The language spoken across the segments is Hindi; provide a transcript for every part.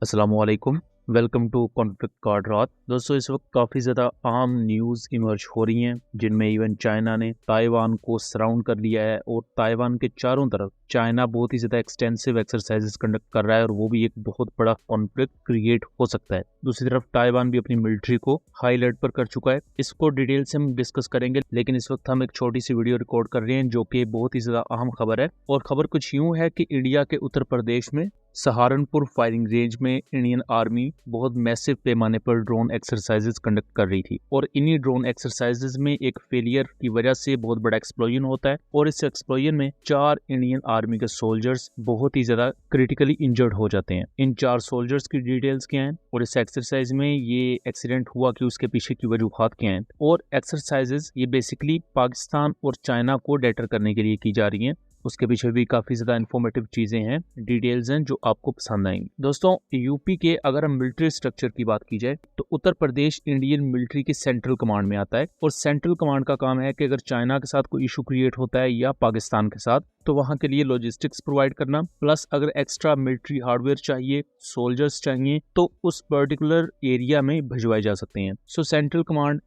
अस्सलामुअलैकुम। वेलकम टू कॉन्फ्लिक्ट कार्ड रात। दोस्तों, इस वक्त काफ़ी ज़्यादा अहम न्यूज़ इमर्ज हो रही हैं, जिनमें इवन चाइना ने ताइवान को सराउंड कर लिया है और ताइवान के चारों तरफ चाइना बहुत ही ज़्यादा एक्सटेंसिव एक्सरसाइजेस कंडक्ट कर रहा है और वो भी एक बहुत बड़ा कॉन्फ्लिक्ट क्रिएट हो सकता है। दूसरी तरफ ताइवान भी अपनी मिलिट्री को हाई अलर्ट पर कर चुका है। इसको डिटेल से हम डिस्कस करेंगे, लेकिन इस वक्त हम एक छोटी सी वीडियो रिकॉर्ड कर रहे हैं जो कि बहुत ही ज़्यादा अहम खबर है। और खबर कुछ यूँ है कि इंडिया के उत्तर प्रदेश में सहारनपुर फायरिंग रेंज में इंडियन आर्मी बहुत मैसिव पैमाने पर ड्रोन एक्सरसाइजेस कंडक्ट कर रही थी और इन्हीं ड्रोन एक्सरसाइजेस में एक फेलियर की वजह से बहुत बड़ा एक्सप्लोजन होता है और इस एक्सप्लोजन में 4 इंडियन आर्मी के सोल्जर्स बहुत ही ज्यादा क्रिटिकली इंजर्ड हो जाते हैं। इन 4 सोल्जर्स की डिटेल्स क्या हैं और इस एक्सरसाइज में ये एक्सीडेंट हुआ कि उसके पीछे की वजूहात क्या हैं। और एक्सरसाइजेस ये बेसिकली पाकिस्तान और चाइना को डेटर करने के लिए की जा रही हैं। उसके पीछे भी काफ़ी ज़्यादा इन्फॉर्मेटिव चीज़ें हैं, डिटेल्स हैं जो आपको पसंद आएंगी। दोस्तों, यूपी के अगर हम मिलिट्री स्ट्रक्चर की बात की जाए तो उत्तर प्रदेश इंडियन मिलिट्री की सेंट्रल कमांड में आता है और सेंट्रल कमांड का काम है कि अगर चाइना के साथ कोई इशू क्रिएट होता है या पाकिस्तान के साथ तो वहाँ के लिए लॉजिस्टिक्स प्रोवाइड करना, प्लस अगर एक्स्ट्रा मिलिट्री हार्डवेयर चाहिए, सोल्जर्स चाहिए तो उस पर्टिकुलर एरिया में भिजवाए जा सकते हैं। सेंट्रल कमांड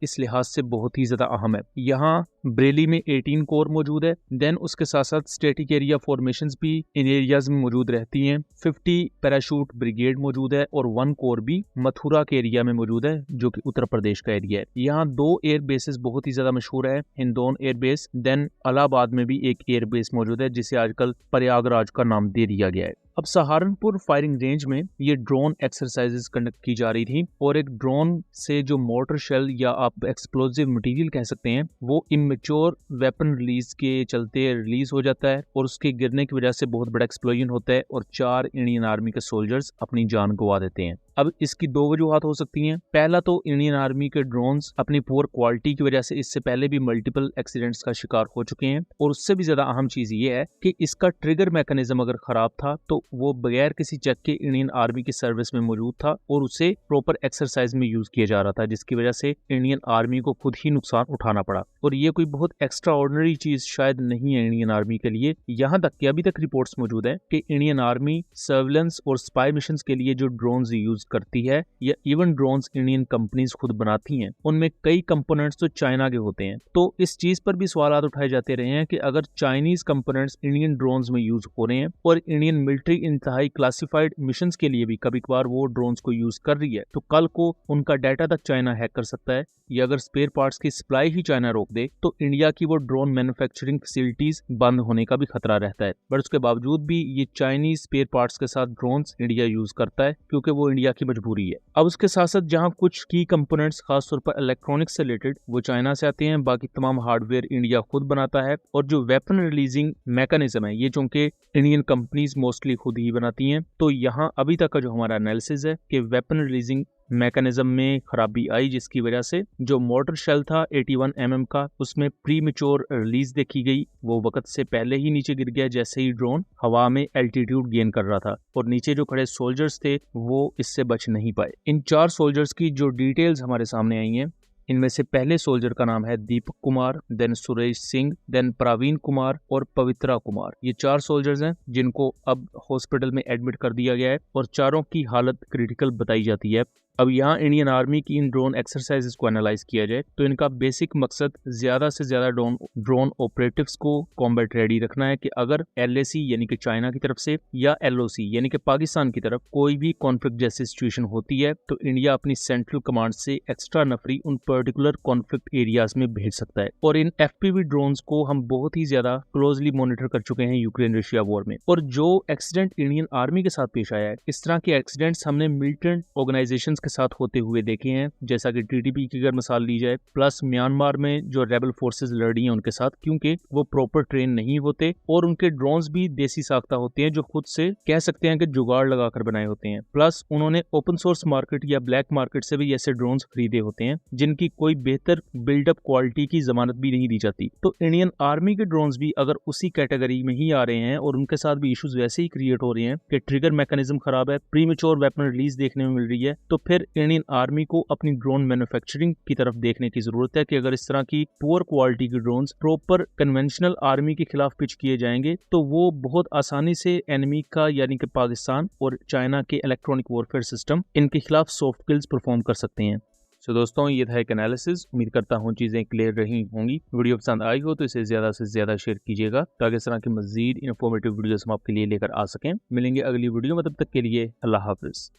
इस लिहाज से बहुत ही ज़्यादा अहम है। यहाँ बरेली में 18 कोर मौजूद है। देन उसके साथ साथ स्टैटिक एरिया फॉर्मेशंस भी इन एरियाज में मौजूद रहती हैं। 50 पैराशूट ब्रिगेड मौजूद है और 1 कोर भी मथुरा के एरिया में मौजूद है जो कि उत्तर प्रदेश का एरिया है। यहाँ 2 एयर बेसेस बहुत ही ज्यादा मशहूर है, हिंदौन एयर बेस, देन इलाहाबाद में भी एक एयर बेस मौजूद है जिसे आजकल प्रयागराज का नाम दे दिया गया है। अब सहारनपुर फायरिंग रेंज में ये ड्रोन एक्सरसाइजेस कंडक्ट की जा रही थी और एक ड्रोन से जो मोटर शेल या आप एक्सप्लोजिव मटेरियल कह सकते हैं वो इमेच्योर वेपन रिलीज के चलते रिलीज हो जाता है और उसके गिरने की वजह से बहुत बड़ा एक्सप्लोजन होता है और 4 इंडियन आर्मी के सोल्जर्स अपनी जान गंवा देते हैं। अब इसकी 2 वजूहात हो सकती हैं। पहला तो इंडियन आर्मी के ड्रोन्स अपनी पुअर क्वालिटी की वजह से इससे पहले भी मल्टीपल एक्सीडेंट्स का शिकार हो चुके हैं और उससे भी ज्यादा अहम चीज ये है कि इसका ट्रिगर मैकेनिज्म अगर खराब था तो वो बगैर किसी चेक के इंडियन आर्मी की सर्विस में मौजूद था और उसे प्रॉपर एक्सरसाइज में यूज किया जा रहा था, जिसकी वजह से इंडियन आर्मी को खुद ही नुकसान उठाना पड़ा। और ये कोई बहुत एक्स्ट्रा ऑर्डिनरी चीज शायद नहीं है इंडियन आर्मी के लिए। यहाँ तक कि अभी तक रिपोर्ट्स मौजूद है कि इंडियन आर्मी सर्विलेंस और स्पाई मिशन के लिए जो ड्रोन्स यूज करती है या इवन ड्रोन्स इंडियन कंपनीज खुद बनाती हैं, उनमें कई कंपोनेंट्स तो चाइना के होते हैं। तो इस चीज पर भी सवाल उठाए जाते रहे हैं कि अगर चाइनीज कंपोनेंट्स इंडियन ड्रोन्स में यूज हो रहे हैं और इंडियन मिलिट्री इंतहाई क्लासिफाइड मिशंस के लिए भी कभी कभार वो ड्रोन्स को यूज कर रही है, तो कल को उनका डाटा तक चाइना हैक कर सकता है। या अगर स्पेयर पार्ट्स की सप्लाई ही चाइना रोक दे तो इंडिया की वो ड्रोन मैन्युफैक्चरिंग फैसिलिटीज बंद होने का भी खतरा रहता है। बट उसके बावजूद भी ये चाइनीज स्पेयर पार्ट्स के साथ ड्रोन्स इंडिया यूज करता है क्योंकि वो इंडिया की मजबूरी है। अब उसके साथ साथ जहां कुछ की कंपोनेंट्स खासतौर पर इलेक्ट्रॉनिक्स से रिलेटेड वो चाइना से आते हैं, बाकी तमाम हार्डवेयर इंडिया खुद बनाता है। और जो वेपन रिलीजिंग मैकेनिज्म है ये चूंकि इंडियन कंपनीज मोस्टली खुद ही बनाती हैं, तो यहाँ अभी तक का जो हमारा एनालिसिस है कि वेपन रिलीजिंग मैकेनिज्म में खराबी आई, जिसकी वजह से जो मोटर शेल था 81 mm का उसमें प्रीमेच्योर रिलीज देखी गई। वो वक्त से पहले ही नीचे गिर गया जैसे ही ड्रोन हवा में एल्टीट्यूड गेन कर रहा था और नीचे जो खड़े सोल्जर्स थे वो इससे बच नहीं पाए। इन 4 सोल्जर्स की जो डिटेल्स हमारे सामने आई हैं, इनमें से पहले सोल्जर का नाम है दीपक कुमार, देन सुरेश सिंह, देन प्रवीण कुमार और पवित्रा कुमार। ये 4 सोल्जर्स हैं जिनको अब हॉस्पिटल में एडमिट कर दिया गया है और चारों की हालत क्रिटिकल बताई जाती है। अब यहाँ इंडियन आर्मी की इन ड्रोन एक्सरसाइजेस को एनालाइज किया जाए तो इनका बेसिक मकसद ज्यादा से ज्यादा ड्रोन ऑपरेटिव्स को कॉम्बैट रेडी रखना है कि अगर LAC यानी कि चाइना की तरफ से या LOC यानी कि पाकिस्तान की तरफ कोई भी कॉन्फ्लिक्ट जैसी सिचुएशन होती है तो इंडिया अपनी सेंट्रल कमांड से एक्स्ट्रा नफरी उन पर्टिकुलर कॉन्फ्लिक्ट एरियाज में भेज सकता है। और इन FPV ड्रोन्स को हम बहुत ही ज्यादा क्लोजली मॉनिटर कर चुके हैं यूक्रेन रशिया वॉर में। और जो एक्सीडेंट इंडियन आर्मी के साथ पेश आया है, इस तरह के एक्सीडेंट्स हमने मिलिटेंट ऑर्गेनाइजेशन के साथ होते हुए देखे हैं, जैसा कि TTP की अगर मिसाल ली जाए, प्लस म्यांमार में जो रेबल फोर्सेस लड़ रही हैं उनके साथ, क्योंकि वो प्रॉपर ट्रेन नहीं होते और उनके ड्रोन्स भी देसी साख्ता होते हैं जो खुद से कह सकते हैं कि जुगाड़ लगाकर बनाए होते हैं। प्लस उन्होंने ओपन सोर्स मार्केट या ब्लैक मार्केट से भी ऐसे ड्रोन्स खरीदे होते हैं जिनकी कोई बेहतर बिल्डअप क्वालिटी की जमानत भी नहीं दी जाती। तो इंडियन आर्मी के ड्रोन्स भी अगर उसी कैटेगरी में ही आ रहे हैं और उनके साथ भी इश्यूज वैसे ही क्रिएट हो रहे हैं कि ट्रिगर मैकेनिज्म खराब है, प्रीमेच्योर वेपन रिलीज देखने में मिल रही है, तो फिर फिर इंडियन आर्मी को अपनी ड्रोन मैन्युफैक्चरिंग की तरफ देखने की जरूरत है कि अगर इस तरह की पुअर क्वालिटी के ड्रोन्स प्रॉपर कन्वेंशनल आर्मी के खिलाफ पिच किए जाएंगे तो वो बहुत आसानी से एनिमी का यानी कि पाकिस्तान और चाइना के इलेक्ट्रॉनिक वॉरफेयर सिस्टम इनके खिलाफ सॉफ्ट किल्स परफॉर्म कर सकते हैं। सो दोस्तों, ये था एक एनालिसिस। उम्मीद करता हूँ चीज़ें क्लियर रही होंगी। वीडियो पसंद आई हो तो इसे ज़्यादा से ज़्यादा शेयर कीजिएगा ताकि इस तरह की मज़ीद इन्फॉर्मेटिव वीडियोस हम आपके लिए लेकर आ सकें। मिलेंगे अगली वीडियो में, तब तक के लिए अल्लाह हाफिज़।